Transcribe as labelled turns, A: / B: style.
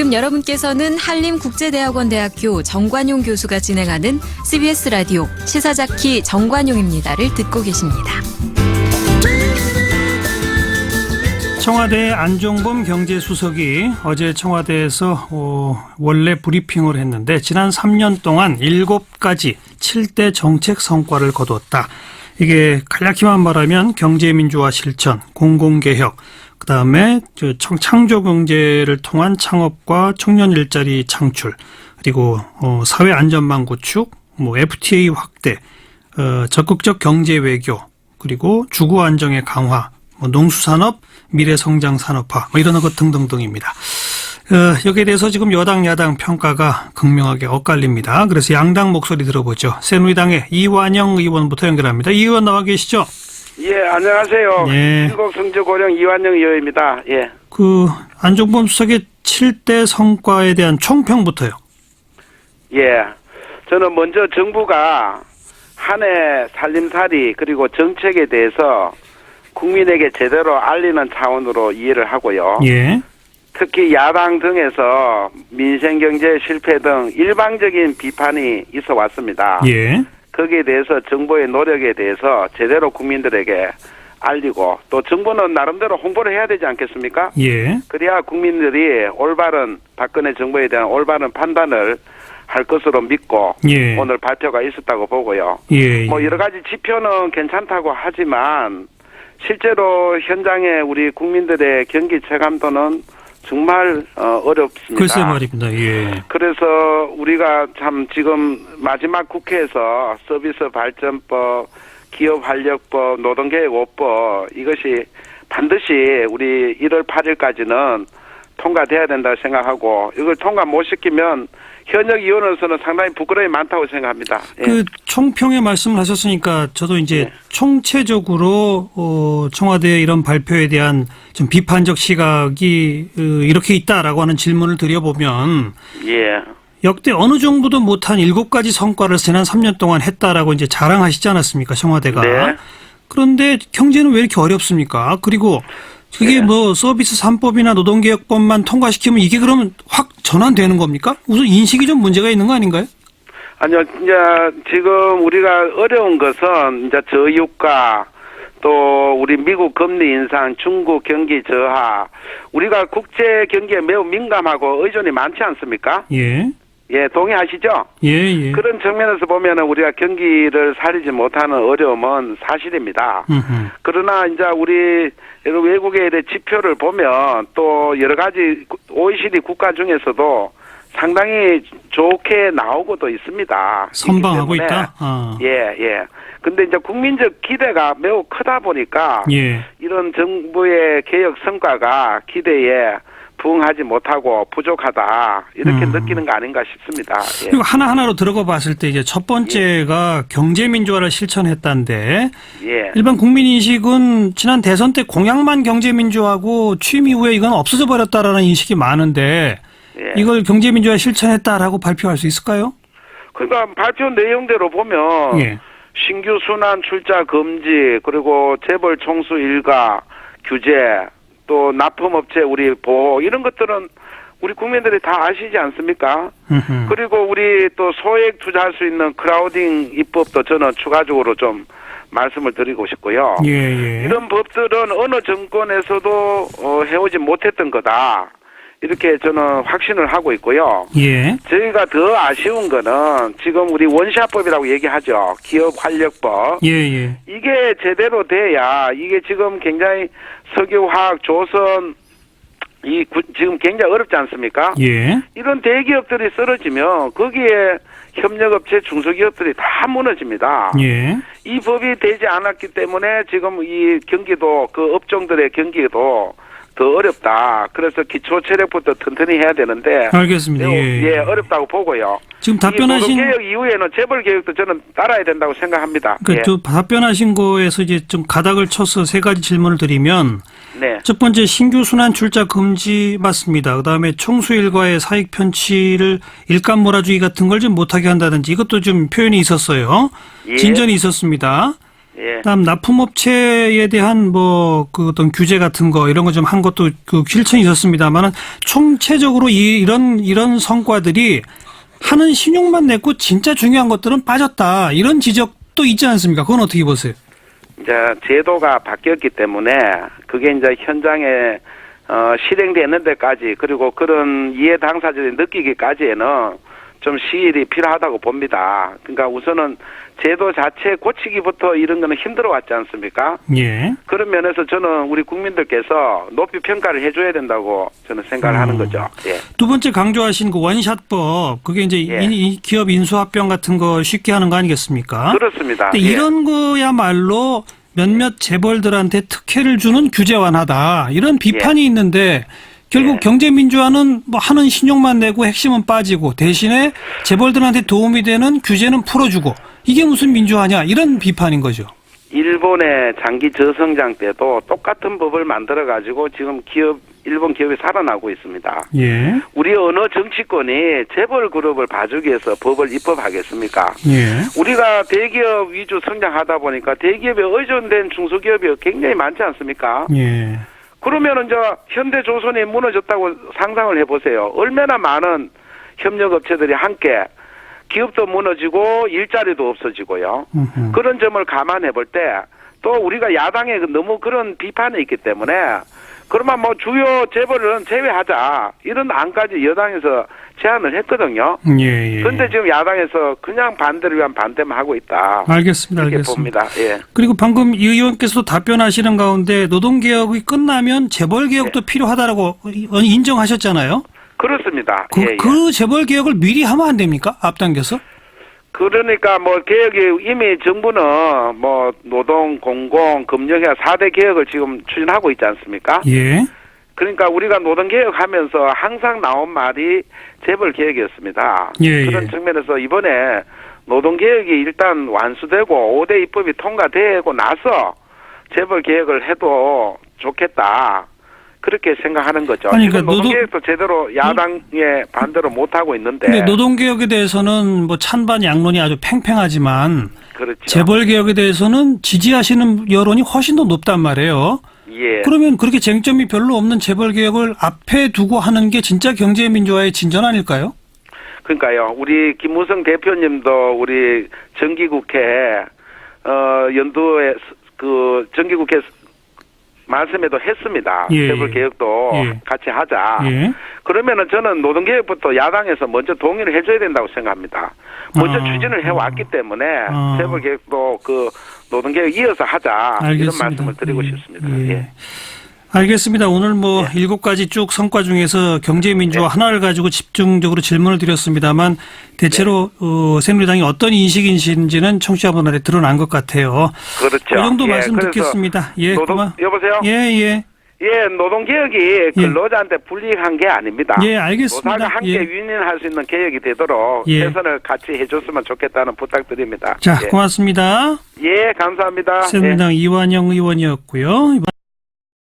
A: 지금 여러분께서는 한림국제대학원대학교 정관용 교수가 진행하는 CBS 라디오 시사자키 정관용입니다를 듣고 계십니다.
B: 청와대 안종범 경제수석이 어제 청와대에서 원래 브리핑을 했는데 지난 3년 동안 7가지 7대 정책 성과를 거뒀다. 이게 간략히만 말하면 경제민주화 실천, 공공개혁, 그다음에 창조경제를 통한 창업과 청년 일자리 창출, 그리고 사회안전망 구축, FTA 확대, 적극적 경제외교, 그리고 주거안정의 강화, 농수산업, 미래성장 산업화 이런 것 등등등입니다. 여기에 대해서 지금 여당 야당 평가가 극명하게 엇갈립니다. 그래서 양당 목소리 들어보죠. 새누리당의 이완영 의원부터 연결합니다. 이 의원 나와 계시죠?
C: 예, 안녕하세요.
B: 예.
C: 신곡 성주고령 이완영 의원입니다. 예.
B: 안종범 수석의 7대 성과에 대한 총평부터요.
C: 예. 저는 먼저 정부가 한 해 살림살이 그리고 정책에 대해서 국민에게 제대로 알리는 차원으로 이해를 하고요.
B: 예.
C: 특히 야당 등에서 민생경제 실패 등 일방적인 비판이 있어 왔습니다.
B: 예.
C: 거기에 대해서 정부의 노력에 대해서 제대로 국민들에게 알리고 또 정부는 나름대로 홍보를 해야 되지 않겠습니까?
B: 예.
C: 그래야 국민들이 올바른 박근혜 정부에 대한 올바른 판단을 할 것으로 믿고
B: 예.
C: 오늘 발표가 있었다고 보고요.
B: 예.
C: 여러 가지 지표는 괜찮다고 하지만 실제로 현장에 우리 국민들의 경기 체감도는 정말 어렵습니다.
B: 글쎄 말입니다. 예.
C: 그래서 우리가 참 지금 마지막 국회에서 서비스 발전법, 기업활력법, 노동계획 5법 이것이 반드시 우리 1월 8일까지는 통과돼야 된다고 생각하고 이걸 통과 못 시키면 현역 의원으로서는 상당히 부끄러움이 많다고 생각합니다. 예.
B: 총평에 말씀을 하셨으니까 저도 이제
C: 예.
B: 총체적으로 청와대의 이런 발표에 대한 좀 비판적 시각이 이렇게 있다라고 하는 질문을 드려보면
C: 예.
B: 역대 어느 정부도 못한 7가지 성과를 지난 3년 동안 했다라고 이제 자랑하시지 않았습니까, 청와대가.
C: 네.
B: 그런데 경제는 왜 이렇게 어렵습니까? 그리고 그게 서비스 3법이나 노동개혁법만 통과시키면 이게 그러면 확 전환되는 겁니까? 우선 인식이 좀 문제가 있는 거 아닌가요?
C: 아니요, 이제 지금 우리가 어려운 것은 이제 저유가 또 우리 미국 금리 인상, 중국 경기 저하, 우리가 국제 경기에 매우 민감하고 의존이 많지 않습니까?
B: 예.
C: 예, 동의하시죠?
B: 예.
C: 그런 측면에서 보면은 우리가 경기를 살리지 못하는 어려움은 사실입니다. 그러나 이제 우리 외국의 지표를 보면 또 여러 가지 OECD 국가 중에서도 상당히 좋게 나오고도 있습니다.
B: 선방하고 있다?
C: 예. 근데 이제 국민적 기대가 매우 크다 보니까
B: 예.
C: 이런 정부의 개혁 성과가 기대에 부응하지 못하고 부족하다 이렇게 느끼는 거 아닌가 싶습니다. 예.
B: 그리고 하나하나로 들어가 봤을 때 이제 첫 번째가 경제민주화를 실천했다는데
C: 예.
B: 일반 국민 인식은 지난 대선 때 공약만 경제민주화고 취임 이후에 이건 없어져 버렸다라는 인식이 많은데
C: 예.
B: 이걸 경제민주화 실천했다라고 발표할 수 있을까요?
C: 그러니까 발표 내용대로 보면
B: 예.
C: 신규 순환 출자 금지 그리고 재벌 총수 일가 규제 또 납품업체 우리 보호 이런 것들은 우리 국민들이 다 아시지 않습니까? 그리고 우리 또 소액 투자할 수 있는 크라우딩 입법도 저는 추가적으로 좀 말씀을 드리고 싶고요.
B: 예.
C: 이런 법들은 어느 정권에서도 해오지 못했던 거다. 이렇게 저는 확신을 하고 있고요.
B: 예.
C: 저희가 더 아쉬운 거는 지금 우리 원시화법이라고 얘기하죠. 기업활력법.
B: 예.
C: 이게 제대로 돼야 이게 지금 굉장히 석유화학, 조선 지금 굉장히 어렵지 않습니까?
B: 예.
C: 이런 대기업들이 쓰러지면 거기에 협력업체, 중소기업들이 다 무너집니다.
B: 예.
C: 이 법이 되지 않았기 때문에 지금 이 경기도 그 업종들의 경기도 더 어렵다. 그래서 기초체력부터 튼튼히 해야 되는데
B: 알겠습니다.
C: 예, 어렵다고 보고요.
B: 지금 답변하신
C: 개혁 이후에는 재벌 개혁도 저는 따라야 된다고 생각합니다.
B: 그러니까
C: 예.
B: 답변하신 거에서 이제 좀 가닥을 쳐서 3가지 질문을 드리면
C: 네.
B: 첫 번째 신규 순환 출자 금지 맞습니다. 그다음에 총수 일가의 사익 편취를 일감 몰아주기 같은 걸 좀 못하게 한다든지 이것도 좀 표현이 있었어요.
C: 예.
B: 진전이 있었습니다.
C: 예.
B: 그다음 납품업체에 대한 뭐 그 어떤 규제 같은 거 이런 거 좀 한 것도 그 실천이 있었습니다만은 총체적으로 이런 성과들이 하는 신용만 냈고 진짜 중요한 것들은 빠졌다 이런 지적도 있지 않습니까? 그건 어떻게 보세요?
C: 이제 제도가 바뀌었기 때문에 그게 이제 현장에 실행되는 데까지 그리고 그런 이해 당사자들이 느끼기까지에는 좀 시일이 필요하다고 봅니다. 그러니까 우선은 제도 자체 고치기부터 이런 거는 힘들어 왔지 않습니까?
B: 예.
C: 그런 면에서 저는 우리 국민들께서 높이 평가를 해줘야 된다고 저는 생각을 하는 거죠. 예.
B: 두 번째 강조하신 그 원샷법 그게 이제
C: 예.
B: 기업 인수합병 같은 거 쉽게 하는 거 아니겠습니까?
C: 그렇습니다.
B: 근데
C: 예.
B: 이런 거야말로 몇몇 재벌들한테 특혜를 주는 규제 완화다 이런 비판이 있는데 결국
C: 예.
B: 경제민주화는 뭐 하는 신용만 내고 핵심은 빠지고 대신에 재벌들한테 도움이 되는 규제는 풀어주고 이게 무슨 민주화냐 이런 비판인 거죠.
C: 일본의 장기 저성장 때도 똑같은 법을 만들어 가지고 지금 일본 기업이 살아나고 있습니다.
B: 예.
C: 우리 어느 정치권이 재벌 그룹을 봐주기 위해서 법을 입법하겠습니까?
B: 예.
C: 우리가 대기업 위주 성장하다 보니까 대기업에 의존된 중소기업이 굉장히 많지 않습니까?
B: 예.
C: 그러면은 현대조선이 무너졌다고 상상을 해보세요. 얼마나 많은 협력업체들이 함께 기업도 무너지고 일자리도 없어지고요. 그런 점을 감안해 볼 때 또 우리가 야당에 너무 그런 비판이 있기 때문에 그러면 뭐 주요 재벌은 제외하자 이런 안까지 여당에서 제안을 했거든요.
B: 예.
C: 그런데 지금 야당에서 그냥 반대를 위한 반대만 하고 있다.
B: 알겠습니다.
C: 이렇게
B: 알겠습니다.
C: 봅니다. 예.
B: 그리고 방금 이 의원께서도 답변하시는 가운데 노동개혁이 끝나면 재벌개혁도 필요하다라고 인정하셨잖아요.
C: 그렇습니다.
B: 그 재벌개혁을 미리 하면 안 됩니까? 앞당겨서?
C: 그러니까 뭐 개혁이 이미 정부는 뭐 노동, 공공, 금융회사 4대 개혁을 지금 추진하고 있지 않습니까?
B: 예.
C: 그러니까 우리가 노동 개혁하면서 항상 나온 말이 재벌 개혁이었습니다.
B: 예,
C: 그런
B: 예.
C: 측면에서 이번에 노동 개혁이 일단 완수되고 5대 입법이 통과되고 나서 재벌 개혁을 해도 좋겠다. 그렇게 생각하는 거죠.
B: 아니,
C: 지금
B: 그러니까
C: 노동개혁도 제대로 야당에 반대로 못하고 있는데.
B: 근데 노동개혁에 대해서는 뭐 찬반 양론이 아주 팽팽하지만
C: 그렇죠.
B: 재벌개혁에 대해서는 지지하시는 여론이 훨씬 더 높단 말이에요.
C: 예.
B: 그러면 그렇게 쟁점이 별로 없는 재벌개혁을 앞에 두고 하는 게 진짜 경제민주화의 진전 아닐까요?
C: 그러니까요. 우리 김무성 대표님도 우리 정기국회 연두에 그 정기국회 말씀에도 했습니다.
B: 예,
C: 재벌 개혁도
B: 예.
C: 같이 하자.
B: 예.
C: 그러면은 저는 노동개혁부터 야당에서 먼저 동의를 해줘야 된다고 생각합니다. 먼저
B: 아,
C: 추진을 해왔기 때문에
B: 아.
C: 재벌 개혁도 그 노동개혁 이어서 하자.
B: 알겠습니다.
C: 이런 말씀을 드리고 싶습니다.
B: 예.
C: 예.
B: 알겠습니다. 오늘 뭐 7가지 쭉 성과 중에서 경제민주화 하나를 가지고 집중적으로 질문을 드렸습니다만 대체로 새누리당이 어떤 인식인지는 청취자분들에 드러난 것 같아요.
C: 그렇죠.
B: 그 정도
C: 예,
B: 말씀
C: 그래서
B: 듣겠습니다. 예,
C: 여보세요?
B: 예.
C: 예, 노동개혁이 근로자한테 불리한 게 아닙니다.
B: 예, 알겠습니다.
C: 노사가 함께
B: 예.
C: 윈윈할 수 있는 개혁이 되도록
B: 예.
C: 최선을 같이 해줬으면 좋겠다는 부탁드립니다.
B: 자,
C: 예.
B: 고맙습니다.
C: 예, 감사합니다. 예.
B: 새누리당 이완영 의원이었고요.